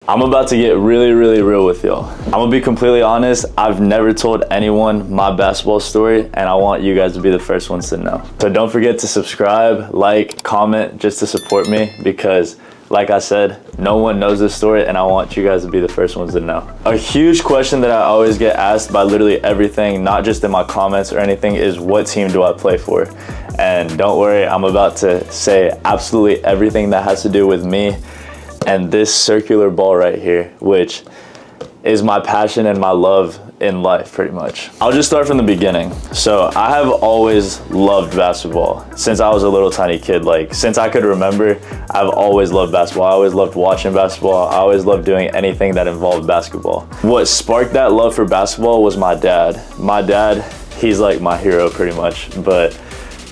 I'm about to get really real with y'all. I'm gonna be completely honest, I've never told anyone my basketball story, and I want you guys to be the first ones to know. So don't forget to subscribe, like, comment, just to support me, because like I said, no one knows this story, and I want you guys to be the first ones to know. A huge question that I always get asked by literally everything, not just in my comments or anything, is what team do I play for? And don't worry, I'm about to say absolutely everything that has to do with me and this circular ball right here, which is my passion and my love in life, pretty much. I'll just start from the beginning. So I have always loved basketball since I was a little tiny kid. Like, since I could remember, I've always loved basketball. I always loved watching basketball. I always loved doing anything that involved basketball. What sparked that love for basketball was my dad. My dad, he's like my hero pretty much, but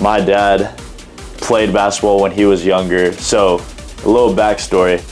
my dad played basketball when he was younger. So a little backstory.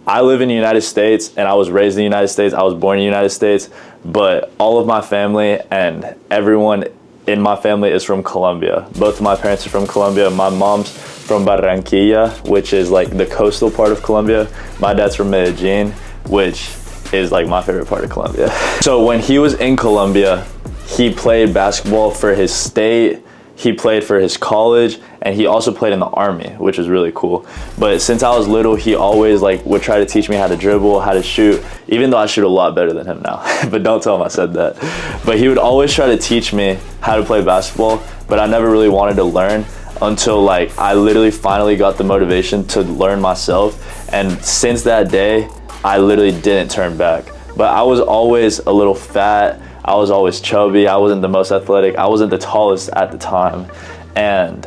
I live in the United States and I was raised in the United States. I was born in the United States, but all of my family and everyone in my family is from Colombia. Both of my parents are from Colombia. My mom's from Barranquilla, which is like the coastal part of Colombia. My dad's from Medellin, which is like my favorite part of Colombia. So when he was in Colombia, he played basketball for his state, he played for his college, and he also played in the army, which was really cool. But since I was little, he always like would try to teach me how to dribble, how to shoot, even though I shoot a lot better than him now. But don't tell him I said that. But he would always try to teach me how to play basketball, but I never really wanted to learn until like I literally finally got the motivation to learn myself. And since that day, I literally didn't turn back. But I was always a little fat. I was always chubby. I wasn't the most athletic. I wasn't the tallest at the time. And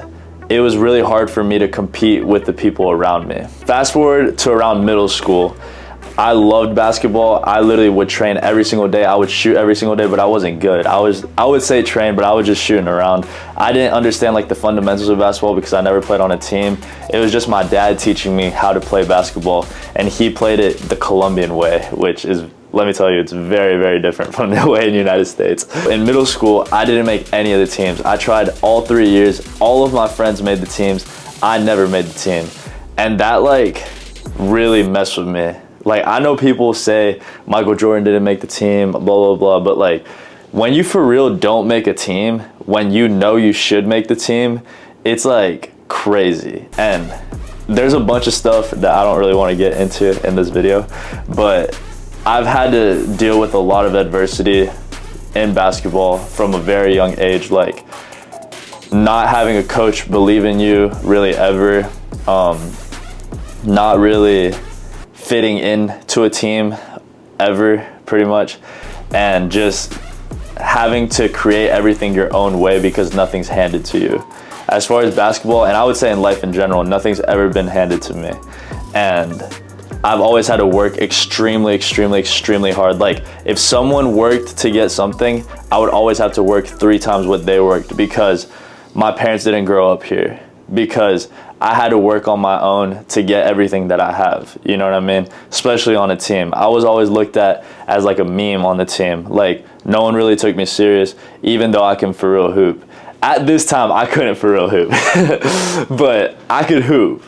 it was really hard for me to compete with the people around me. Fast forward to around middle school, I loved basketball. I literally would train every single day. I would shoot every single day, but I wasn't good. I would say train, but I was just shooting around. I didn't understand like the fundamentals of basketball because I never played on a team. It was just my dad teaching me how to play basketball, and he played it the Colombian way, which is, let me tell you, it's very different from the way in the United States. In middle school, I didn't make any of the teams. I tried all 3 years. All of my friends made the teams. I never made the team. And that like really messed with me. Like, I know people say Michael Jordan didn't make the team, blah, blah, but like when you for real don't make a team, when you know you should make the team, it's like crazy. And there's a bunch of stuff that I don't really want to get into in this video, but I've had to deal with a lot of adversity in basketball from a very young age, like not having a coach believe in you really ever, not really fitting in to a team ever, pretty much, and just having to create everything your own way because nothing's handed to you. As far as basketball, and I would say in life in general, nothing's ever been handed to me. And I've always had to work extremely hard. Like, if someone worked to get something, I would always have to work 3 times what they worked because my parents didn't grow up here, because I had to work on my own to get everything that I have. You know what I mean? Especially on a team. I was always looked at as like a meme on the team. Like, no one really took me serious, even though I can for real hoop. At this time, I couldn't for real hoop, but I could hoop.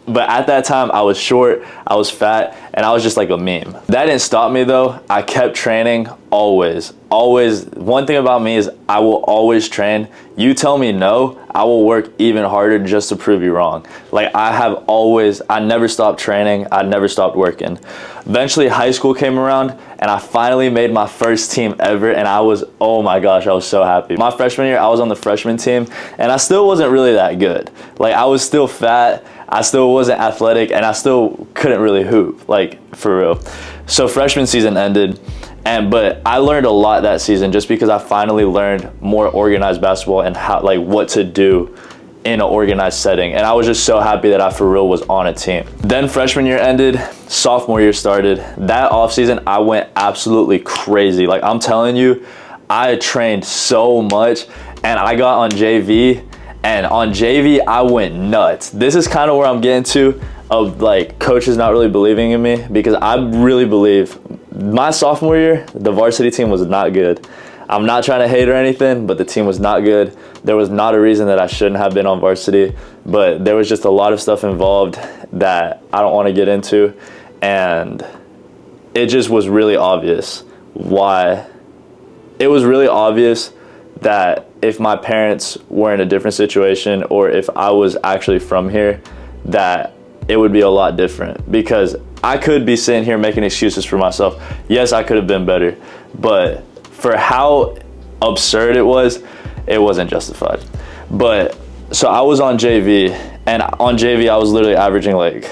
But at that time, I was short, I was fat, and I was just like a meme. That didn't stop me though. I kept training always. One thing about me is I will always train. You tell me no, I will work even harder just to prove you wrong. Like, I never stopped training. I never stopped working. Eventually high school came around and I finally made my first team ever, and oh my gosh, I was so happy. My freshman year, I was on the freshman team and I still wasn't really that good. Like, I was still fat, I still wasn't athletic, and I still couldn't really hoop, like, for real. So freshman season ended, but I learned a lot that season just because I finally learned more organized basketball and how, like, what to do in an organized setting. And I was just so happy that I for real was on a team. Then freshman year ended, sophomore year started. That offseason, I went absolutely crazy. Like, I'm telling you, I trained so much, and I got on JV. And on JV, I went nuts. This is kind of where I'm getting to, of like coaches not really believing in me, because I really believe my sophomore year, the varsity team was not good. I'm not trying to hate or anything, but the team was not good. There was not a reason that I shouldn't have been on varsity, but there was just a lot of stuff involved that I don't want to get into. And it just was really obvious why. It was really obvious that if my parents were in a different situation, or if I was actually from here, that it would be a lot different, because I could be sitting here making excuses for myself. Yes, I could have been better, but for how absurd it wasn't justified. But so I was on JV, and on JV I was literally averaging like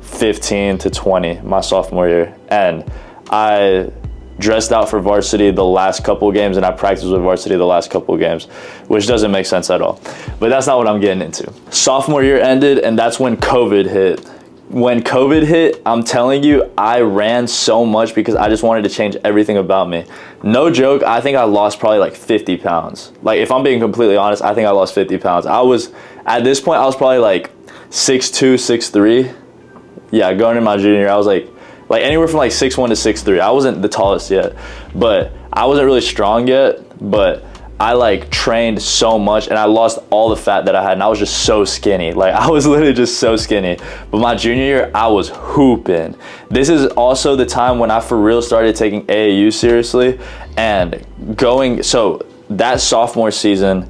15 to 20 my sophomore year, and I dressed out for varsity the last couple of games, and I practiced with varsity the last couple of games, which doesn't make sense at all. But that's not what I'm getting into. Sophomore year ended, and that's when COVID hit. When COVID hit, I'm telling you, I ran so much because I just wanted to change everything about me. No joke, I think I lost probably like 50 pounds. Like, if I'm being completely honest, I think I lost 50 pounds. At this point, I was probably like 6'2", 6'3". Yeah, going in my junior year, I was like anywhere from like 6'1" to 6'3". I wasn't the tallest yet, but I wasn't really strong yet, but I like trained so much, and I lost all the fat that I had, and I was just so skinny. Like, I was literally just so skinny. But my junior year, I was hooping. This is also the time when I for real started taking AAU seriously, and so that sophomore season,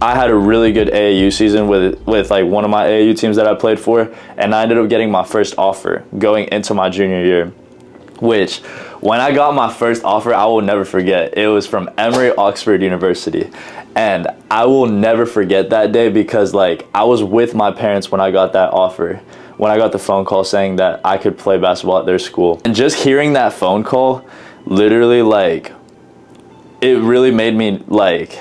I had a really good AAU season with like one of my AAU teams that I played for, and I ended up getting my first offer going into my junior year, which when I got my first offer, I will never forget. It was from Emory Oxford University, and I will never forget that day because like I was with my parents when I got that offer, when I got the phone call saying that I could play basketball at their school. And just hearing that phone call, literally, like, it really made me like,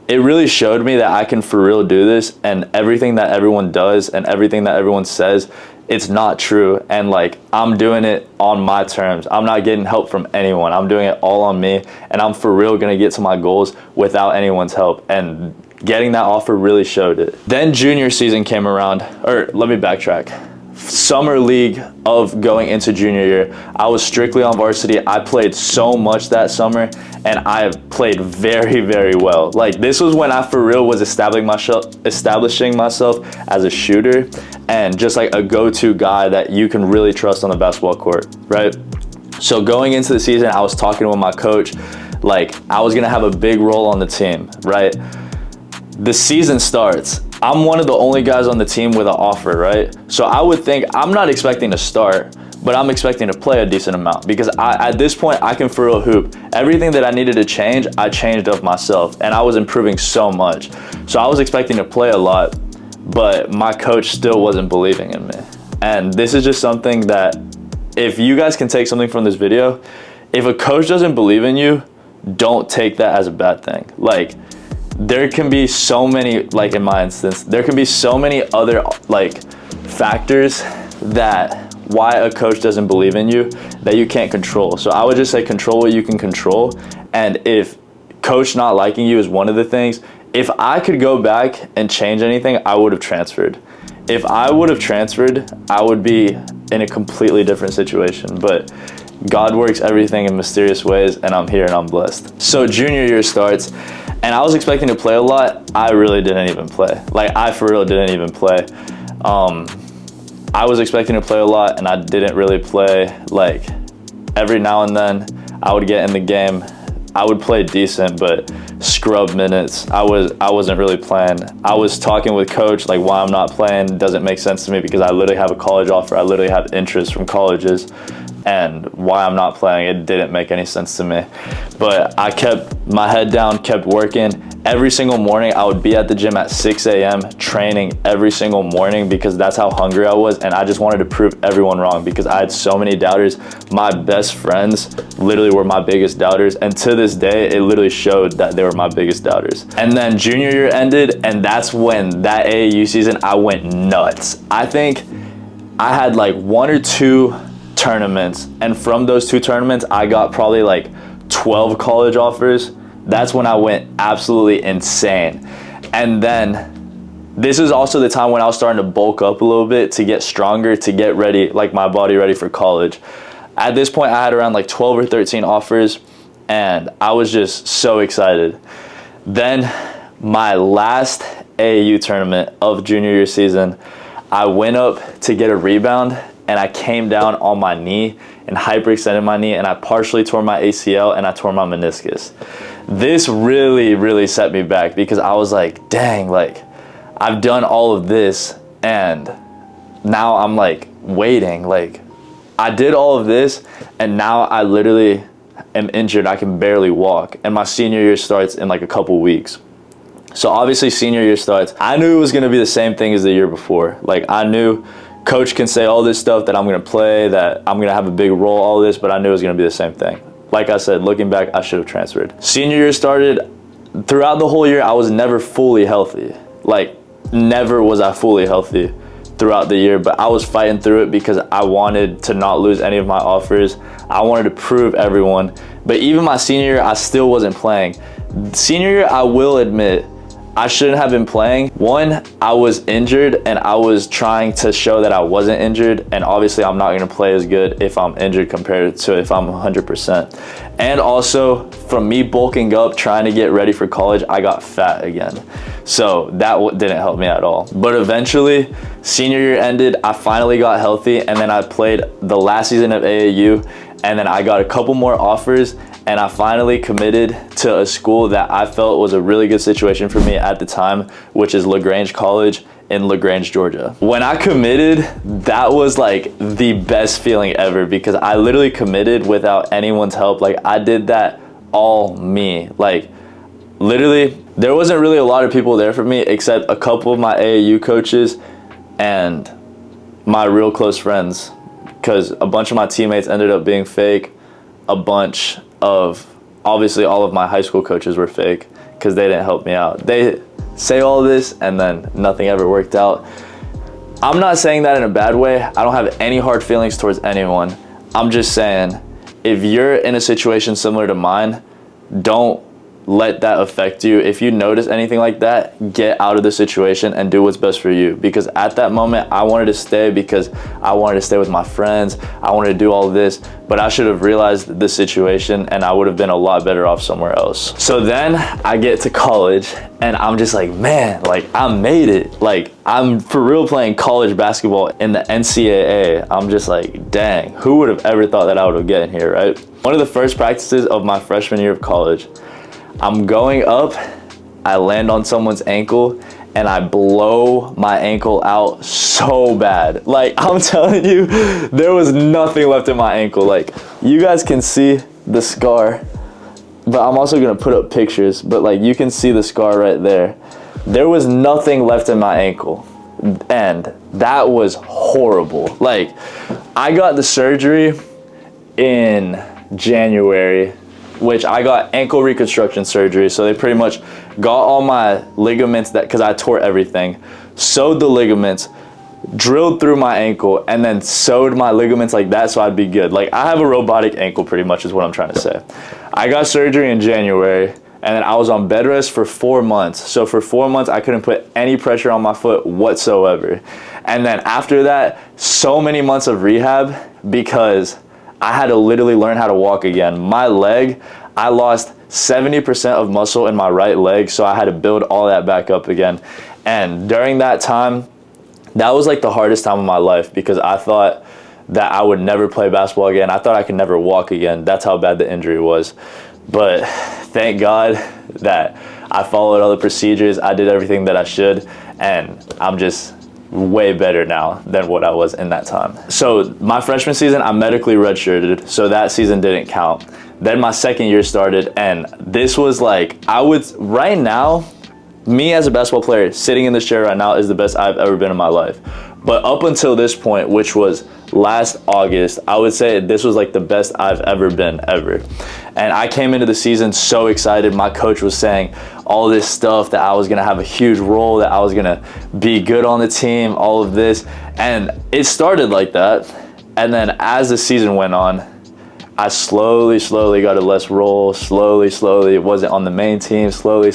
it really showed me that I can for real do this, and everything that everyone does and everything that everyone says, it's not true. And like, I'm doing it on my terms. I'm not getting help from anyone. I'm doing it all on me, and I'm for real gonna get to my goals without anyone's help. And getting that offer really showed it. Then junior season came around, or let me backtrack. Summer league of going into junior year, I was strictly on varsity. I played so much that summer, and I played very, very well. Like, this was when I for real was establishing myself as a shooter and just like a go-to guy that you can really trust on the basketball court, right? So going into the season, I was talking with my coach, like I was gonna have a big role on the team, right? The season starts. I'm one of the only guys on the team with an offer, right? So I would think, I'm not expecting to start, but I'm expecting to play a decent amount, because at this point, I can for real hoop. Everything that I needed to change, I changed of myself, and I was improving so much. So I was expecting to play a lot, but my coach still wasn't believing in me. And this is just something that, if you guys can take something from this video, if a coach doesn't believe in you, don't take that as a bad thing. Like, there can be so many, like in my instance, there can be so many other like factors that why a coach doesn't believe in you that you can't control. So I would just say control what you can control. And if coach not liking you is one of the things, if I could go back and change anything, I would have transferred. If I would have transferred, I would be in a completely different situation. But God works everything in mysterious ways, and I'm here and I'm blessed. So junior year starts, and I was expecting to play a lot. I really didn't even play. Like, I for real didn't even play. I was expecting to play a lot, and I didn't really play. Like, every now and then, I would get in the game. I would play decent, but scrub minutes. I wasn't really playing. I was talking with coach, like, why I'm not playing doesn't make sense to me, because I literally have a college offer. I literally have interest from colleges. And why I'm not playing, it didn't make any sense to me. But I kept my head down, kept working. Every single morning, I would be at the gym at 6 a.m. training every single morning, because that's how hungry I was. And I just wanted to prove everyone wrong, because I had so many doubters. My best friends literally were my biggest doubters. And to this day, it literally showed that they were my biggest doubters. And then junior year ended, and that's when that AAU season, I went nuts. I think I had like 1 or 2 tournaments, and from those 2 tournaments I got probably like 12 college offers. That's when I went absolutely insane. And then this is also the time when I was starting to bulk up a little bit to get stronger, to get ready, like my body ready for college. At this point, I had around like 12 or 13 offers, and I was just so excited. Then my last AAU tournament of junior year season, I went up to get a rebound, and I came down on my knee and hyperextended my knee, and I partially tore my ACL and I tore my meniscus. This really, really set me back because I was like, dang, like I've done all of this and now I'm like waiting. Like I did all of this and now I literally am injured. I can barely walk, and my senior year starts in like a couple weeks. So obviously senior year starts. I knew it was gonna be the same thing as the year before. Like I knew coach can say all this stuff that I'm gonna play, that I'm gonna have a big role, all this, but I knew it was gonna be the same thing. Like I said, looking back, I should have transferred. Senior year started. Throughout the whole year, I was never fully healthy. Like never was I fully healthy throughout the year, but I was fighting through it because I wanted to not lose any of my offers. I wanted to prove everyone. But even my senior year, I still wasn't playing. Senior year, I will admit, I shouldn't have been playing. One, I was injured and I was trying to show that I wasn't injured, and obviously I'm not gonna play as good if I'm injured compared to if I'm 100%. And also from me bulking up, trying to get ready for college, I got fat again. So that didn't help me at all. But eventually, senior year ended, I finally got healthy, and then I played the last season of AAU, and then I got a couple more offers, and I finally committed to a school that I felt was a really good situation for me at the time, which is LaGrange College in LaGrange, Georgia. When I committed, that was like the best feeling ever because I literally committed without anyone's help. Like I did that all me. Like literally, there wasn't really a lot of people there for me except a couple of my AAU coaches and my real close friends, because a bunch of my teammates ended up being fake. A bunch of, obviously all of my high school coaches were fake because they didn't help me out. They say all this and then nothing ever worked out. I'm not saying that in a bad way. I don't have any hard feelings towards anyone. I'm just saying, if you're in a situation similar to mine, don't let that affect you. If you notice anything like that, get out of the situation and do what's best for you. Because at that moment, I wanted to stay because I wanted to stay with my friends. I wanted to do all of this, but I should have realized the situation and I would have been a lot better off somewhere else. So then I get to college and I'm just like, man, like I made it. Like I'm for real playing college basketball in the NCAA. I'm just like, dang, who would have ever thought that I would have gotten here, right? One of the first practices of my freshman year of college, I'm going up, I land on someone's ankle, and I blow my ankle out so bad. Like, I'm telling you, there was nothing left in my ankle. Like, you guys can see the scar, but I'm also gonna put up pictures, but like, you can see the scar right there. There was nothing left in my ankle, and that was horrible. Like, I got the surgery in January, which I got ankle reconstruction surgery. So they pretty much got all my ligaments, that because I tore everything, sewed the ligaments, drilled through my ankle, and then sewed my ligaments like that so I'd be good. Like I have a robotic ankle pretty much is what I'm trying to say. I got surgery in January, and then I was on bed rest for 4 months. So for 4 months, I couldn't put any pressure on my foot whatsoever. And then after that, so many months of rehab because I had to literally learn how to walk again. My leg, I lost 70% of muscle in my right leg, so I had to build all that back up again. And during that time, that was like the hardest time of my life because I thought that I would never play basketball again. I thought I could never walk again. That's how bad the injury was. But thank God that I followed all the procedures. I did everything that I should, and I'm just way better now than what I was in that time. So my freshman season, I medically redshirted, so that season didn't count. Then my second year started, and this was like, right now, me as a basketball player sitting in this chair right now is the best I've ever been in my life. But up until this point, which was last August, I would say this was like the best I've ever been, ever. And I came into the season so excited. My coach was saying all this stuff, that I was gonna have a huge role, that I was gonna be good on the team, all of this. And it started like that. And then as the season went on, I slowly got a less role, slowly, wasn't on the main team, slowly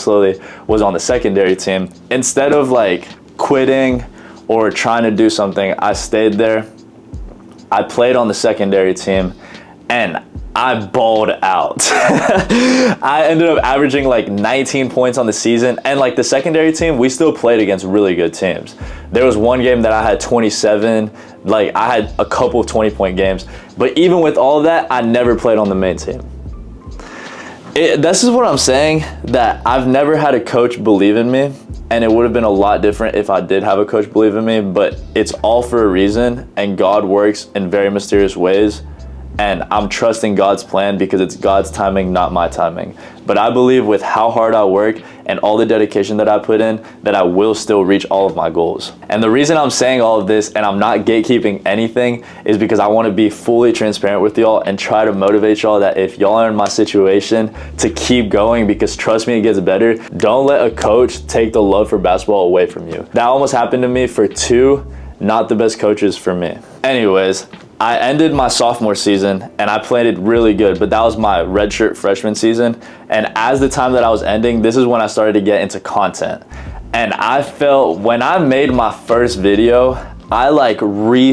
was on the secondary team. Instead of like quitting or trying to do something, I stayed there. I played on the secondary team, and I balled out. I ended up averaging like 19 points on the season, and like the secondary team, we still played against really good teams. There was one game that I had 27, like I had a couple of 20-point games, but even with all of that, I never played on the main team. This is what I'm saying, that I've never had a coach believe in me, and it would have been a lot different if I did have a coach believe in me, but it's all for a reason, and God works in very mysterious ways. And I'm trusting God's plan because it's God's timing, not my timing. But I believe with how hard I work and all the dedication that I put in, that I will still reach all of my goals. And the reason I'm saying all of this and I'm not gatekeeping anything is because I want to be fully transparent with y'all and try to motivate y'all that if y'all are in my situation, to keep going, because trust me, it gets better. Don't let a coach take the love for basketball away from you. That almost happened to me for two not the best coaches for me. Anyways, I ended my sophomore season and I played it really good, but that was my redshirt freshman season. And as the time that I was ending, this is when I started to get into content. And I felt, when I made my first video, I like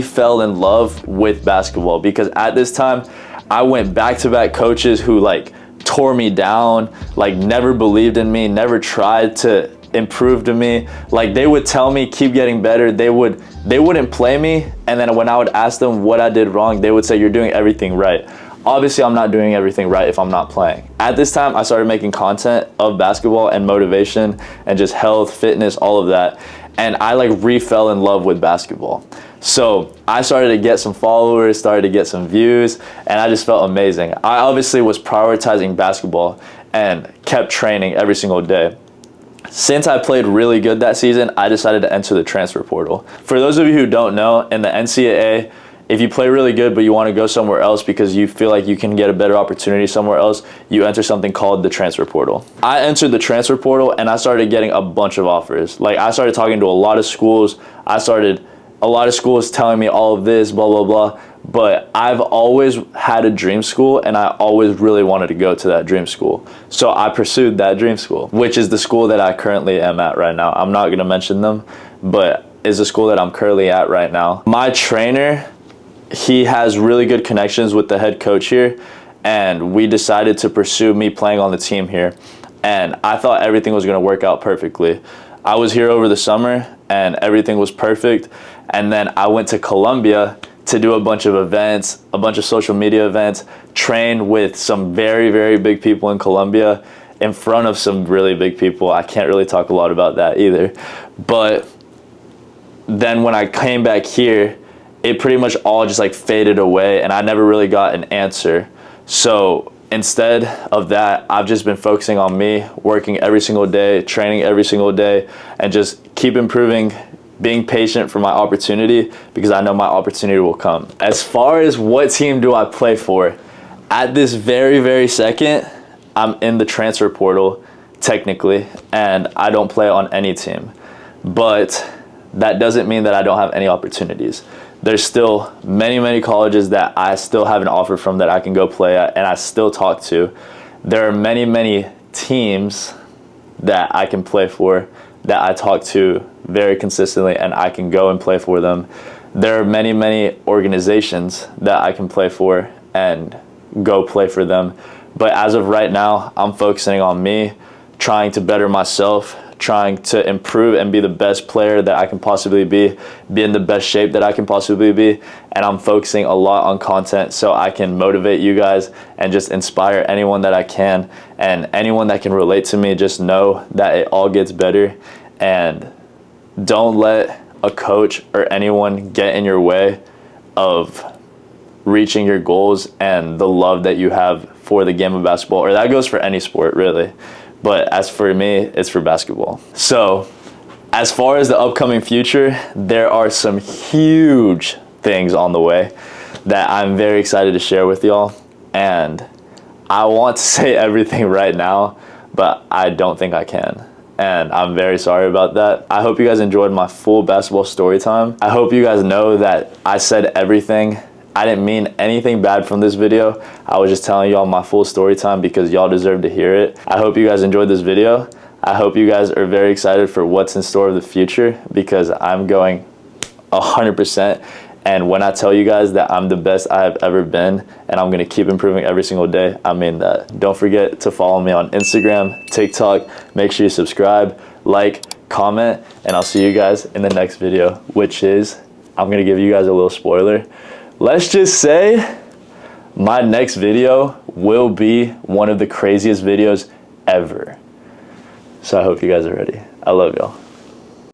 fell in love with basketball, because at this time I went back-to-back coaches who like tore me down, like never believed in me, never tried to improve to me. Like they would tell me keep getting better. They wouldn't play me, and then when I would ask them what I did wrong, they would say you're doing everything right. Obviously I'm not doing everything right if I'm not playing. At this time I started making content of basketball and motivation and just health, fitness, all of that, and I like fell in love with basketball. So I started to get some followers, started to get some views, and I just felt amazing. I obviously was prioritizing basketball and kept training every single day. Since I played really good that season, I decided to enter the transfer portal. For those of you who don't know, in the NCAA, if you play really good but you want to go somewhere else because you feel like you can get a better opportunity somewhere else, you enter something called the transfer portal. I entered the transfer portal and I started getting a bunch of offers. Like I started talking to a lot of schools. A lot of schools telling me all of this, blah, blah, blah. But I've always had a dream school and I always really wanted to go to that dream school. So I pursued that dream school, which is the school that I currently am at right now. I'm not gonna mention them, but is the school that I'm currently at right now. My trainer, he has really good connections with the head coach here, and we decided to pursue me playing on the team here. And I thought everything was gonna work out perfectly. I was here over the summer and everything was perfect. And then I went to Colombia to do a bunch of events, a bunch of social media events, train with some very, very big people in Colombia in front of some really big people. I can't really talk a lot about that either. But then when I came back here, it pretty much all just like faded away and I never really got an answer. So instead of that, I've just been focusing on me, working every single day, training every single day, and just keep improving, being patient for my opportunity, because I know my opportunity will come. As far as what team do I play for, at this very, very second, I'm in the transfer portal technically, and I don't play on any team. But that doesn't mean that I don't have any opportunities. There's still many, many colleges that I still have an offer from that I can go play at and I still talk to. There are many, many teams that I can play for that I talk to very consistently and I can go and play for them. There are many, many organizations that I can play for and go play for them. But as of right now, I'm focusing on me, trying to better myself, trying to improve and be the best player that I can possibly be in the best shape that I can possibly be. And I'm focusing a lot on content so I can motivate you guys and just inspire anyone that I can. And anyone that can relate to me, just know that it all gets better. And don't let a coach or anyone get in your way of reaching your goals and the love that you have for the game of basketball, or that goes for any sport really. But as for me, it's for basketball. So as far as the upcoming future, there are some huge things on the way that I'm very excited to share with y'all. And I want to say everything right now, but I don't think I can. And I'm very sorry about that. I hope you guys enjoyed my full basketball story time. I hope you guys know that I said everything. I didn't mean anything bad from this video. I was just telling y'all my full story time because y'all deserve to hear it. I hope you guys enjoyed this video. I hope you guys are very excited for what's in store of the future, because I'm going 100%. And when I tell you guys that I'm the best I have ever been and I'm going to keep improving every single day, I mean that. Don't forget to follow me on Instagram, TikTok. Make sure you subscribe, like, comment, and I'll see you guys in the next video, which is, I'm going to give you guys a little spoiler. Let's just say my next video will be one of the craziest videos ever. So I hope you guys are ready. I love y'all.